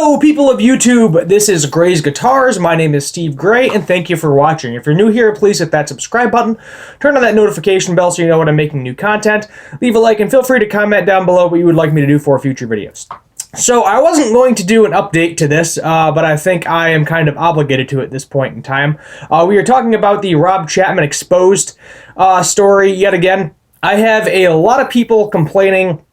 Hello, people of YouTube. This is Gray's Guitars. My name is Steve Gray, and thank you for watching. If you're new here, please hit that subscribe button, turn on that notification bell so you know when I'm making new content, leave a like, and feel free to comment down below what you would like me to do for future videos. So I wasn't going to do an update to this, but I think I am kind of obligated to at this point in time. We are talking about the Rob Chapman exposed story yet again. I have a lot of people complaining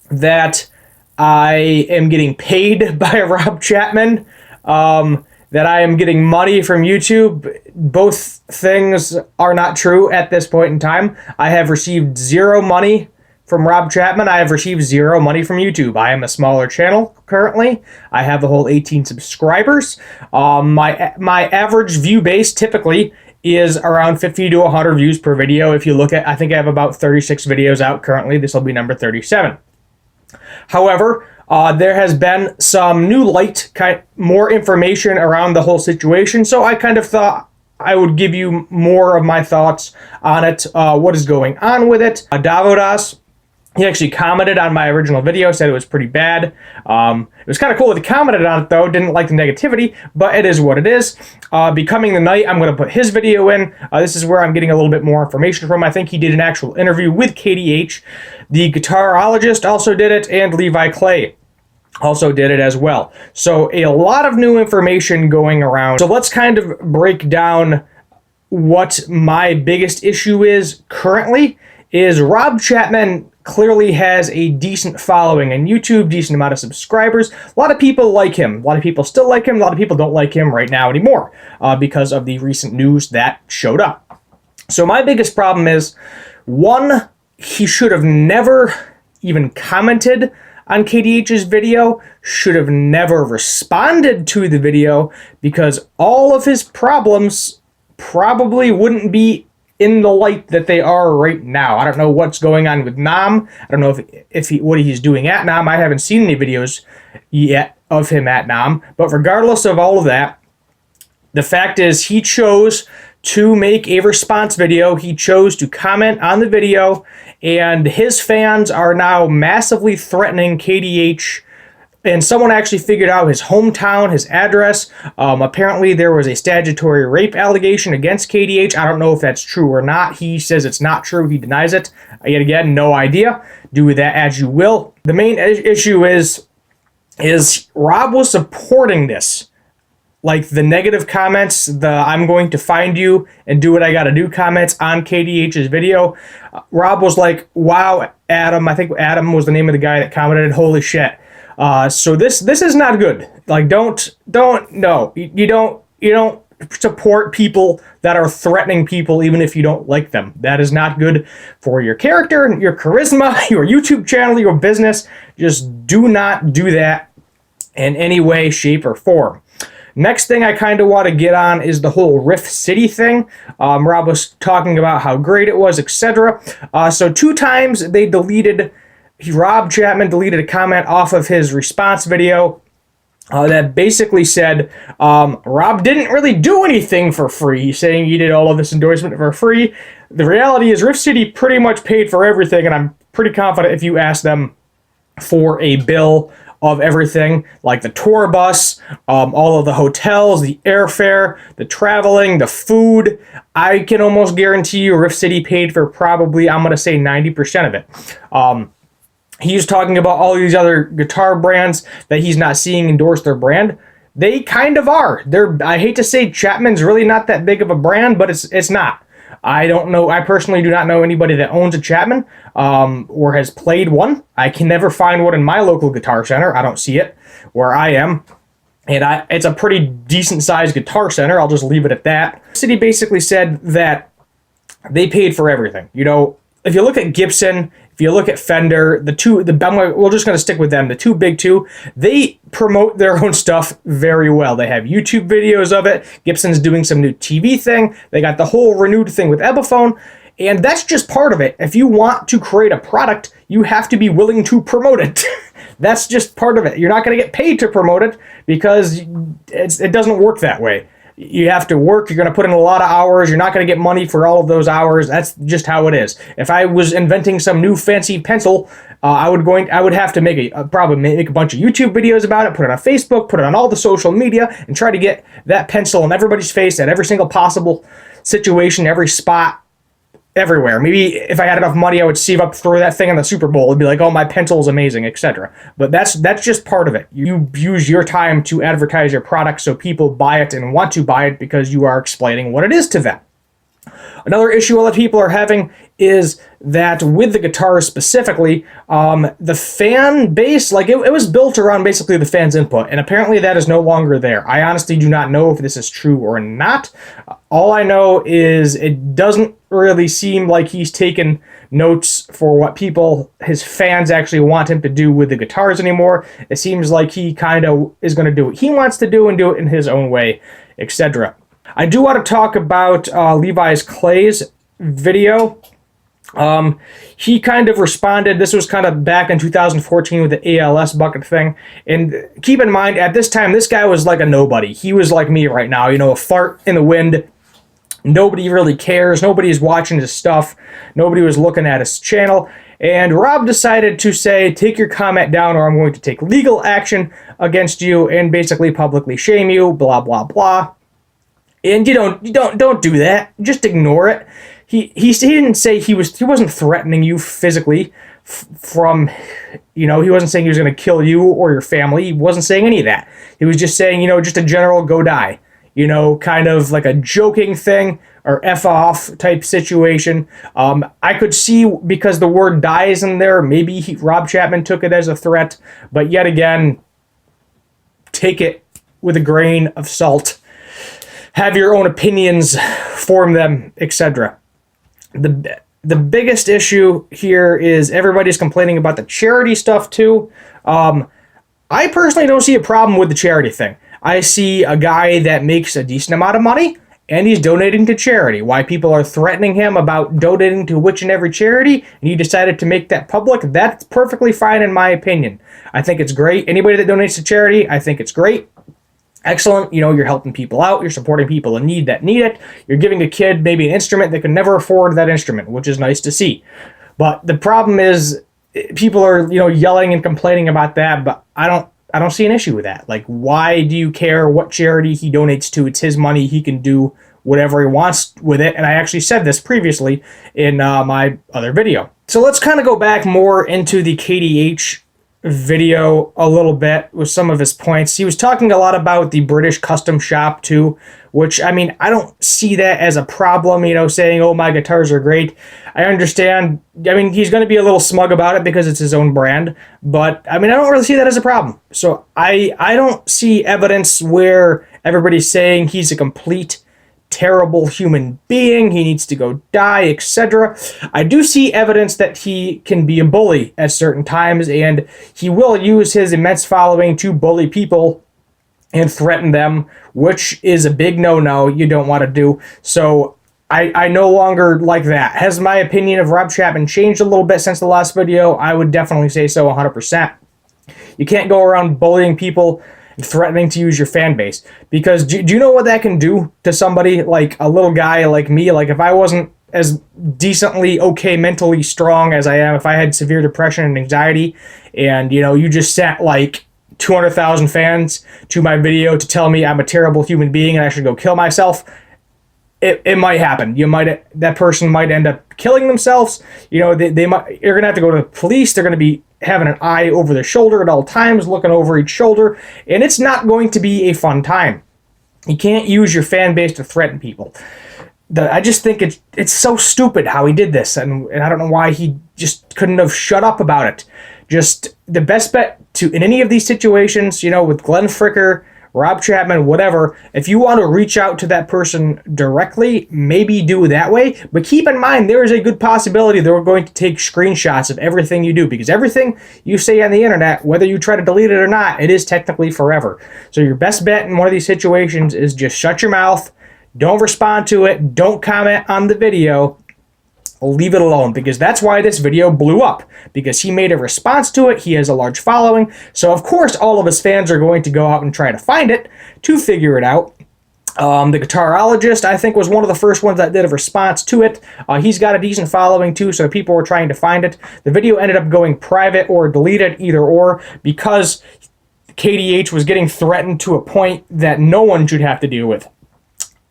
that I am getting paid by Rob Chapman, that I am getting money from YouTube. Both things are not true at this point in time. I have received zero money from Rob Chapman. I have received zero money from YouTube. I am a smaller channel currently. I have a whole 18 subscribers. My average view base typically is around 50 to 100 views per video. If you look at, I think I have about 36 videos out currently. This will be number 37. However, there has been some new light, more information around the whole situation, so I kind of thought I would give you more of my thoughts on it, what is going on with it. Davodas, he actually commented on my original video, said it was pretty bad. It was kind of cool that he commented on it, though. Didn't like the negativity, but it is what it is. Becoming the Night, I'm going to put his video in. This is where I'm getting a little bit more information from. I think he did an actual interview with KDH. The guitarologist also did it, and Levi Clay also did it as well. So a lot of new information going around. So let's kind of break down what my biggest issue is currently. Is Rob Chapman clearly has a decent following on YouTube, decent amount of subscribers. A lot of people like him. A lot of people still like him. A lot of people don't like him right now anymore because of the recent news that showed up. So my biggest problem is, one, he should have never even commented on KDH's video, should have never responded to the video, because all of his problems probably wouldn't be in the light that they are right now. I don't know what's going on with Nam. I don't know what he's doing at Nam. I haven't seen any videos yet of him at Nam. But regardless of all of that, the fact is he chose to make a response video. He chose to comment on the video, and his fans are now massively threatening KDH. And someone actually figured out his hometown, his address. Apparently, there was a statutory rape allegation against KDH. I don't know if that's true or not. He says it's not true. He denies it. Yet again, no idea. Do with that as you will. The main issue is Rob was supporting this. Like the negative comments, the I'm going to find you and do what I gotta do comments on KDH's video. Rob was like, wow, Adam. I think Adam was the name of the guy that commented. Holy shit. So this is not good. Like, don't you don't support people that are threatening people even if you don't like them. That is not good for your character, your charisma, your YouTube channel, your business. Just do not do that in any way, shape, or form. Next thing I kind of want to get on is the whole Rift City thing. Rob was talking about how great it was, etc. So 2 times Rob Chapman deleted a comment off of his response video that basically said Rob didn't really do anything for free. He's saying he did all of this endorsement for free. The reality is Rift City pretty much paid for everything, and I'm pretty confident if you ask them for a bill of everything, like the tour bus, all of the hotels, the airfare, the traveling, the food, I can almost guarantee you Rift City paid for probably, I'm going to say 90% of it. He's talking about all these other guitar brands that he's not seeing endorse their brand. They kind of are. I hate to say Chapman's really not that big of a brand, but it's not. I don't know. I personally do not know anybody that owns a Chapman or has played one. I can never find one in my local Guitar Center. I don't see it where I am. And it's a pretty decent-sized Guitar Center. I'll just leave it at that. The city basically said that they paid for everything. You know, if you look at Gibson, if you look at Fender, we're just going to stick with them. The big two, they promote their own stuff very well. They have YouTube videos of it. Gibson's doing some new TV thing. They got the whole renewed thing with Epiphone, and that's just part of it. If you want to create a product, you have to be willing to promote it. That's just part of it. You're not going to get paid to promote it because it doesn't work that way. You have to work. You're going to put in a lot of hours. You're not going to get money for all of those hours. That's just how it is. If I was inventing some new fancy pencil, I would have to probably make a bunch of YouTube videos about it, put it on Facebook, put it on all the social media, and try to get that pencil in everybody's face at every single possible situation, every spot, everywhere. Maybe if I had enough money, I would save up, throw that thing in the Super Bowl. It'd be like, oh, my pencil is amazing, etc. But that's just part of it. You use your time to advertise your product so people buy it and want to buy it because you are explaining what it is to them. Another issue a lot of people are having is that with the guitars specifically, the fan base, like it was built around basically the fans' input, and apparently that is no longer there. I honestly do not know if this is true or not. All I know is it doesn't really seem like he's taken notes for what his fans actually want him to do with the guitars anymore. It seems like he kind of is going to do what he wants to do and do it in his own way, etc. I do want to talk about Levi's Clay's video. He kind of responded. This was kind of back in 2014 with the ALS bucket thing. And keep in mind, at this time, this guy was like a nobody. He was like me right now, a fart in the wind. Nobody really cares. Nobody's watching his stuff. Nobody was looking at his channel. And Rob decided to say, take your comment down or I'm going to take legal action against you and basically publicly shame you, blah, blah, blah. And you don't do that. Just ignore it. He didn't say he wasn't threatening you physically from, he wasn't saying he was going to kill you or your family. He wasn't saying any of that. He was just saying, just a general go die, kind of like a joking thing or F off type situation. I could see, because the word die is in there, maybe Rob Chapman took it as a threat, but yet again, take it with a grain of salt. Have your own opinions, form them, etc. The biggest issue here is everybody's complaining about the charity stuff too. I personally don't see a problem with the charity thing. I see a guy that makes a decent amount of money and he's donating to charity. Why people are threatening him about donating to which and every charity, and he decided to make that public, that's perfectly fine in my opinion. I think it's great. Anybody that donates to charity, I think it's great. Excellent. You're helping people out. You're supporting people in need that need it. You're giving a kid maybe an instrument that could never afford that instrument, which is nice to see. But the problem is people are, yelling and complaining about that, but I don't see an issue with that. Like, why do you care what charity he donates to? It's his money. He can do whatever he wants with it. And I actually said this previously in my other video. So let's kind of go back more into the KDH video a little bit with some of his points. He was talking a lot about the British custom shop too, which, I don't see that as a problem, saying, oh, my guitars are great. I understand. He's going to be a little smug about it because it's his own brand, but I don't really see that as a problem. So I don't see evidence where everybody's saying he's a complete terrible human being, he needs to go die, etc. I do see evidence that he can be a bully at certain times, and he will use his immense following to bully people and threaten them, which is a big no-no you don't want to do. So I no longer like that. Has my opinion of Rob Chapman changed a little bit since the last video? I would definitely say so 100%. You can't go around bullying people and threatening to use your fan base, because do you know what that can do to somebody like a little guy like me? Like, if I wasn't as decently okay mentally strong as I am, if I had severe depression and anxiety, and you just sent like 200,000 fans to my video to tell me I'm a terrible human being and I should go kill myself, it might happen. That person might end up killing themselves. You're gonna have to go to the police. They're gonna be having an eye over their shoulder at all times, looking over each shoulder, and it's not going to be a fun time. You can't use your fan base to threaten people. I just think it's so stupid how he did this, and I don't know why he just couldn't have shut up about it. Just the best bet in any of these situations, with Glenn Fricker, Rob Chapman, whatever, if you want to reach out to that person directly, maybe do it that way. But keep in mind, there is a good possibility they're going to take screenshots of everything you do, because everything you say on the internet, whether you try to delete it or not, it is technically forever. So your best bet in one of these situations is just shut your mouth, don't respond to it, don't comment on the video, leave it alone, because that's why this video blew up, because he made a response to it. He has a large following, so of course all of his fans are going to go out and try to find it to figure it out. The guitarologist, I think, was one of the first ones that did a response to it. He's got a decent following, too, so people were trying to find it. The video ended up going private or deleted, either or, because KDH was getting threatened to a point that no one should have to deal with.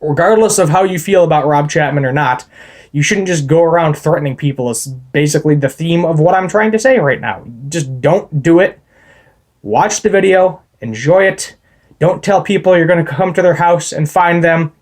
Regardless of how you feel about Rob Chapman or not, you shouldn't just go around threatening people. It's basically the theme of what I'm trying to say right now. Just don't do it. Watch the video. Enjoy it. Don't tell people you're going to come to their house and find them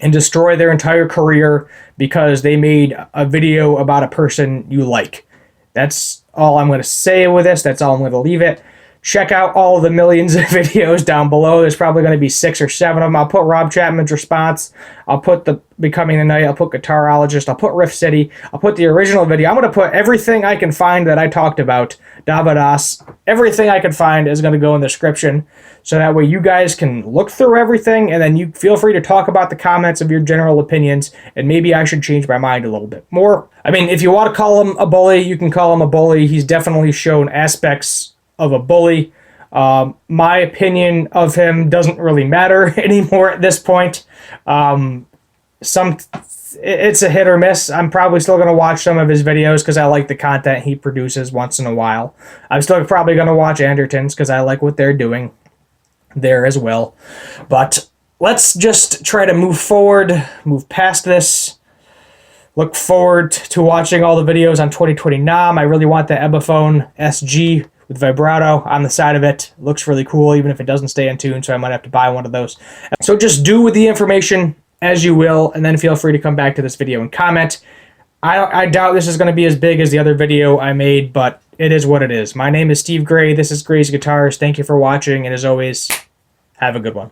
and destroy their entire career because they made a video about a person you like. That's all I'm going to say with this. That's all I'm going to leave it. Check out all of the millions of videos down below. There's probably going to be 6 or 7 of them. I'll put Rob Chapman's response. I'll put the Becoming the Night. I'll put Guitarologist. I'll put Riff City. I'll put the original video. I'm going to put everything I can find that I talked about. Davadas. Everything I can find is going to go in the description. So that way you guys can look through everything and then you feel free to talk about the comments of your general opinions. And maybe I should change my mind a little bit more. I mean, if you want to call him a bully, you can call him a bully. He's definitely shown aspects of a bully. My opinion of him doesn't really matter anymore at this point. It's a hit or miss. I'm probably still going to watch some of his videos because I like the content he produces once in a while. I'm still probably going to watch Anderton's because I like what they're doing there as well. But let's just try to move forward, move past this. Look forward to watching all the videos on 2020 Nam. I really want the Epiphone SG with vibrato on the side of it. Looks really cool, even if it doesn't stay in tune, so I might have to buy one of those. So just do with the information as you will, and then feel free to come back to this video and comment. I doubt this is going to be as big as the other video I made, but it is what it is. My name is Steve Gray. This is Gray's Guitars. Thank you for watching, and as always, have a good one.